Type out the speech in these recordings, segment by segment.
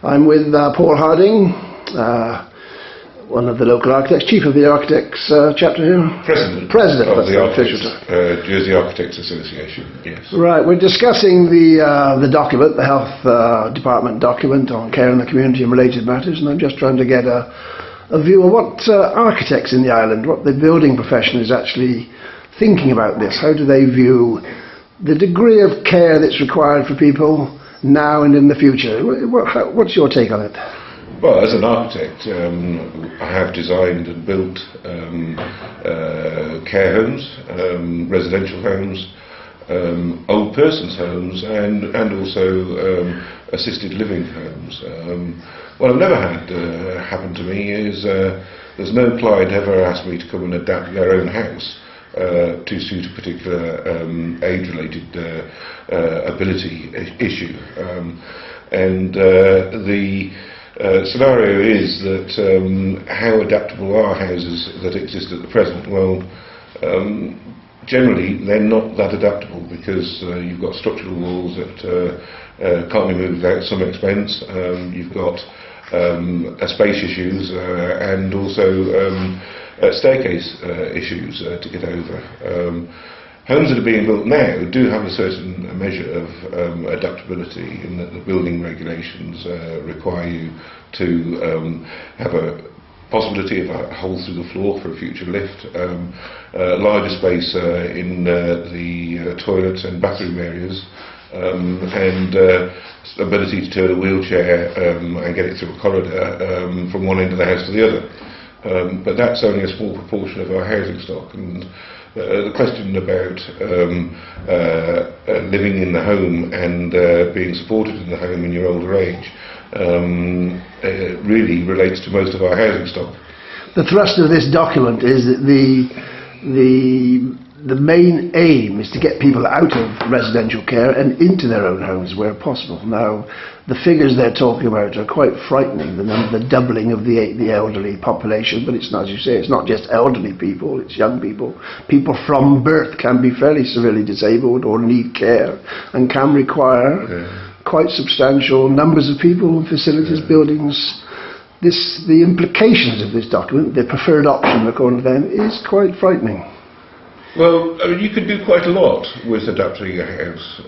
I'm with Paul Harding, one of the local architects, chief of the architects chapter here. President of the Jersey Architects Association, yes. Right, we're discussing the document, the Health Department document on care in the community and related matters, and I'm just trying to get a view of what architects in the island, what the building profession is actually thinking about this. How do they view the degree of care that's required for people now and in the future? What's your take on it? Well, as an architect, I have designed and built care homes, residential homes, old persons' homes, and also assisted living homes. What I've never had happen to me is there's no client ever asked me to come and adapt their own house to suit a particular age-related ability issue. The scenario is that how adaptable are houses that exist at the present? Well, generally they're not that adaptable because you've got structural walls that can't be moved without some expense. You've got space issues and also staircase issues to get over. Homes that are being built now do have a certain measure of adaptability in that the building regulations require you to have a possibility of a hole through the floor for a future lift, larger space in the toilets and bathroom areas, and ability to turn a wheelchair and get it through a corridor from one end of the house to the other. But that's only a small proportion of our housing stock, and the question about living in the home and being supported in the home in your older age really relates to most of our housing stock. The thrust of this document is that the main aim is to get people out of residential care and into their own homes where possible. Now, the figures they're talking about are quite frightening, the doubling of the elderly population, but it's not, as you say, it's not just elderly people, it's young people. People from birth can be fairly severely disabled or need care and can require quite substantial numbers of people, facilities, buildings. The implications of this document, the preferred option according to them, is quite frightening. Well, I mean, you can do quite a lot with adapting a house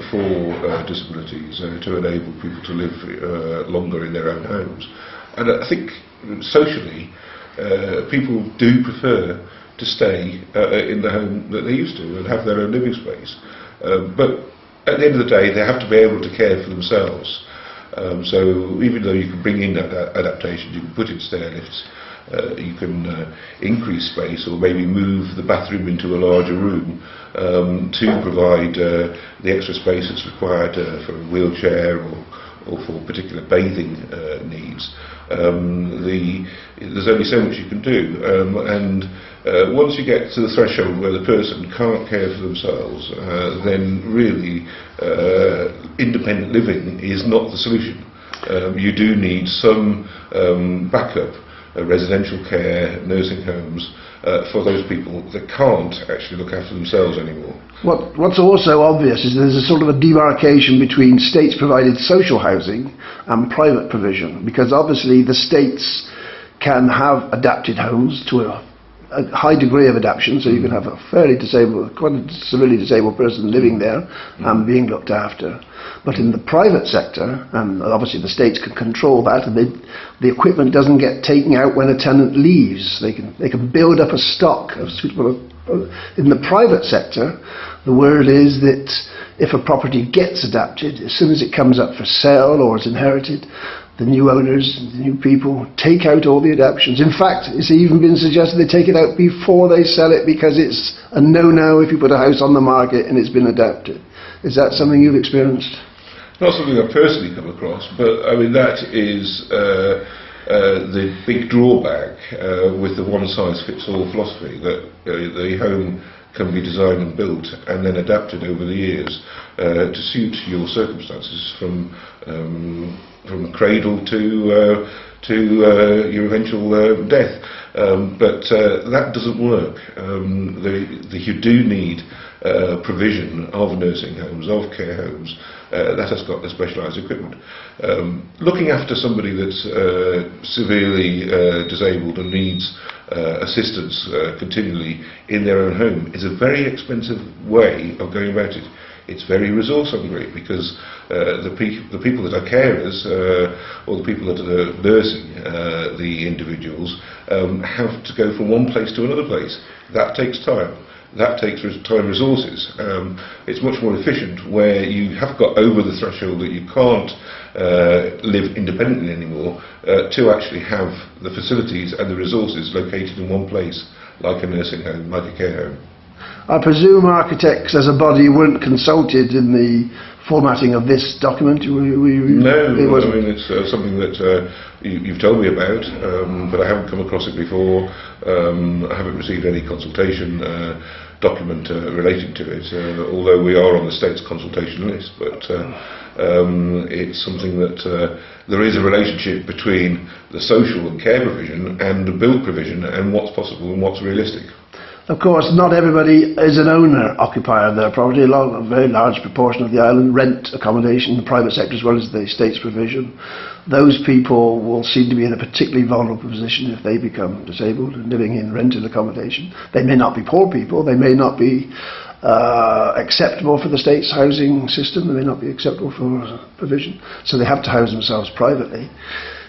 for disabilities to enable people to live longer in their own homes. And I think socially, people do prefer to stay in the home that they used to and have their own living space. But at the end of the day, they have to be able to care for themselves. So even though you can bring in adaptations, you can put in stair lifts, you can increase space or maybe move the bathroom into a larger room to provide the extra space that's required for a wheelchair or for particular bathing needs. There's only so much you can do, and once you get to the threshold where the person can't care for themselves, then really independent living is not the solution. You do need some backup, residential care, nursing homes for those people that can't actually look after themselves anymore. What's also obvious is there's a sort of a demarcation between states-provided social housing and private provision, because obviously the states can have adapted homes to a high degree of adaptation, so you can have a fairly disabled, quite a severely disabled person living there and being looked after. But in the private sector, and obviously the states can control that, and the equipment doesn't get taken out when a tenant leaves. They can build up a stock of suitable. In the private sector, the word is that if a property gets adapted, as soon as it comes up for sale or is inherited, the new owners, the new people, take out all the adaptations. In fact, it's even been suggested they take it out before they sell it because it's a no-no if you put a house on the market and it's been adapted. Is that something you've experienced? Not something I've personally come across, but I mean that is the big drawback with the one-size-fits-all philosophy, that the home can be designed and built and then adapted over the years to suit your circumstances from cradle to your eventual death. But that doesn't work. You do need provision of nursing homes, of care homes, that has got the specialised equipment. Looking after somebody that's severely disabled and needs assistance continually in their own home is a very expensive way of going about it. It's very resource hungry because the people that are carers or the people that are nursing the individuals have to go from one place to another place. That takes time. That takes time, resources. It's much more efficient where you have got over the threshold that you can't live independently anymore to actually have the facilities and the resources located in one place, like a nursing home, like a care home. I presume architects as a body weren't consulted in the formatting of this document? No, I mean it's something that you've told me about, but I haven't come across it before. I haven't received any consultation document relating to it, although we are on the state's consultation list. But it's something that there is a relationship between the social and care provision and the build provision and what's possible and what's realistic. Of course, not everybody is an owner-occupier of their property. A very large proportion of the island rent accommodation, the private sector as well as the state's provision. Those people will seem to be in a particularly vulnerable position if they become disabled and living in rented accommodation. They may not be poor people, they may not be acceptable for the state's housing system, they may not be acceptable for provision, so they have to house themselves privately.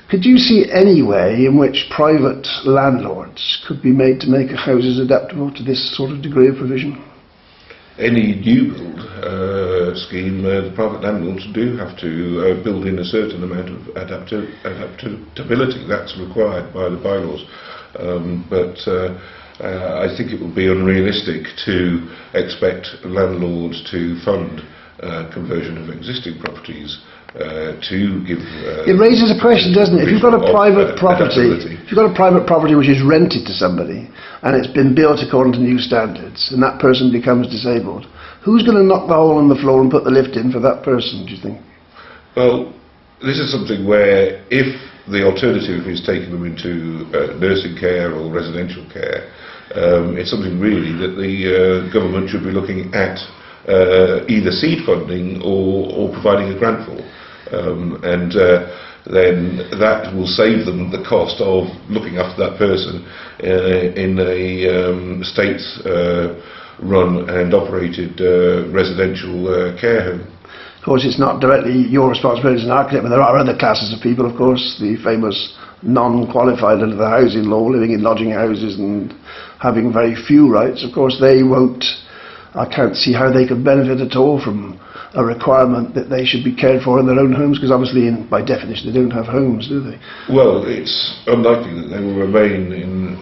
Could you see any way in which private landlords could be made to make houses adaptable to this sort of degree of provision? Any new build scheme, the private landlords do have to build in a certain amount of adaptability. That's required by the bylaws. But I think it would be unrealistic to expect landlords to fund conversion of existing properties to give. It raises a question, doesn't it? If you've got a private property, which is rented to somebody, and it's been built according to new standards, and that person becomes disabled, who's going to knock the hole in the floor and put the lift in for that person? Do you think? Well, this is something where if the alternative is taking them into nursing care or residential care, it's something really that the government should be looking at. Either seed funding or providing a grant for, and then that will save them the cost of looking after that person in a state-run and operated residential care home. Of course, it's not directly your responsibility as an architect, but there are other classes of people, of course, the famous non-qualified under the housing law, living in lodging houses and having very few rights. Of course, they won't. I can't see how they could benefit at all from a requirement that they should be cared for in their own homes, because obviously, by definition, they don't have homes, do they? Well, it's unlikely that they will remain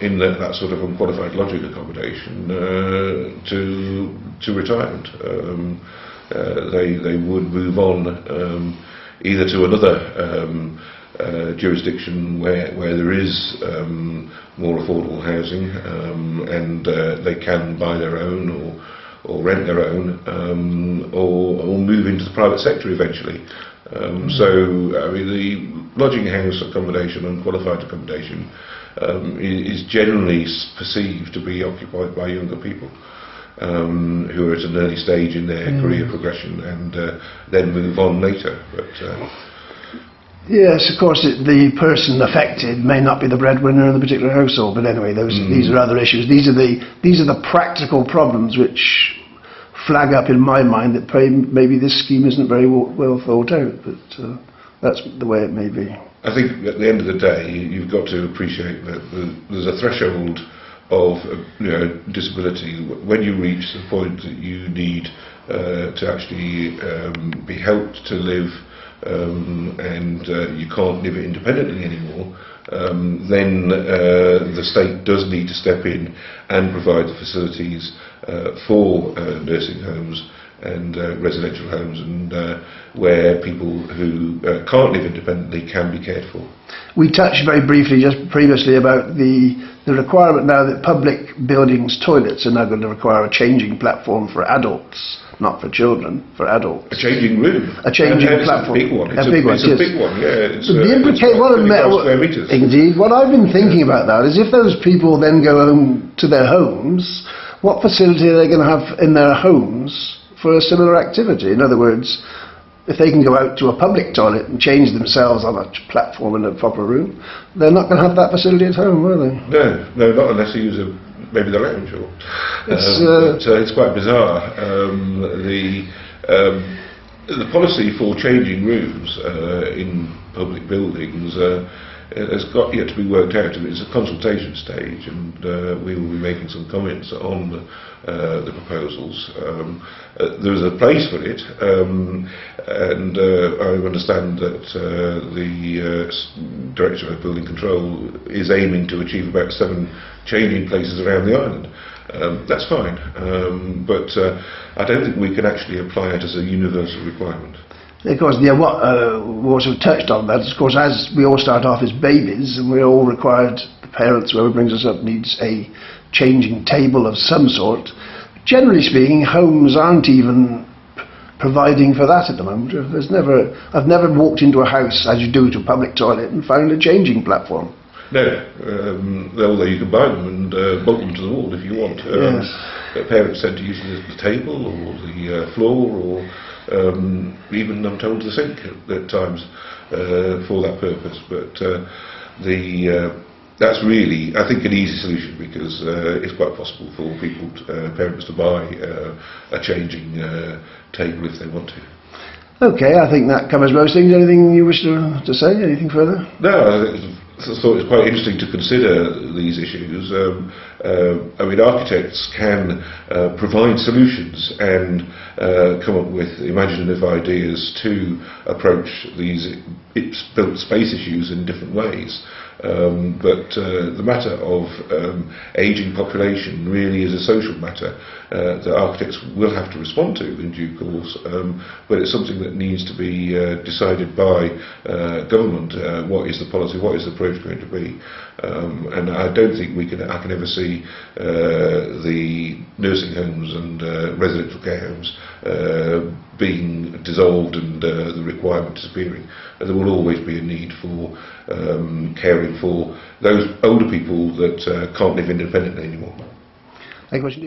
in that sort of unqualified lodging accommodation to retirement. They would move on either to another jurisdiction where there is more affordable housing and they can buy their own or rent their own, or move into the private sector eventually. So, I mean, the lodging house accommodation, unqualified accommodation, is generally perceived to be occupied by younger people who are at an early stage in their career progression and then move on later. But yes, of course, the person affected may not be the breadwinner in the particular household, but anyway, these are other issues. These are the practical problems which flag up in my mind that maybe this scheme isn't very well thought out, but that's the way it may be. I think at the end of the day, you've got to appreciate that there's a threshold of disability. When you reach the point that you need to actually be helped to live and you can't live independently anymore, then the state does need to step in and provide the facilities for nursing homes and residential homes, and where people who can't live independently can be cared for. We touched very briefly just previously about the requirement now that public buildings' toilets are now going to require a changing platform for adults, not for children, for adults. A changing room. A changing and platform. It's a big one. A big one, It's a big one, yeah. It's, what 25 square metres. Indeed. What I've been thinking about that is if those people then go home to their homes, what facility are they going to have in their homes for a similar activity? In other words, if they can go out to a public toilet and change themselves on a platform in a proper room, they're not going to have that facility at home, will they? No, not unless they use maybe the lounge. Or, it's quite bizarre. The policy for changing rooms in public buildings has got yet to be worked out. It's a consultation stage, and we will be making some comments on the proposals. There is a place for it, and I understand that the Director of Building Control is aiming to achieve about 7 changing places around the island. That's fine, but I don't think we can actually apply it as a universal requirement. Of course, what we also touched on that, of course, as we all start off as babies, and we're all required, the parents, whoever brings us up, needs a changing table of some sort. Generally speaking, homes aren't even providing for that at the moment. I've never walked into a house, as you do to a public toilet, and found a changing platform. No, although you can buy them and bolt them to the wall if you want. Yes. Parents tend to use the table or the floor, or even, I'm told, the sink at times for that purpose. But that's really, I think, an easy solution, because it's quite possible for people, parents, to buy a changing table if they want to. Okay, I think that covers most things. Anything you wish to say? Anything further? No, I thought it was quite interesting to consider these issues. I mean, architects can provide solutions and come up with imaginative ideas to approach these built space issues in different ways. But the matter of ageing population really is a social matter that architects will have to respond to in due course, but it's something that needs to be decided by government. What is the policy, what is the approach going to be? And I don't think I can ever see the nursing homes and residential care homes being dissolved and the requirement disappearing. There will always be a need for caring for those older people that can't live independently anymore. Thank you.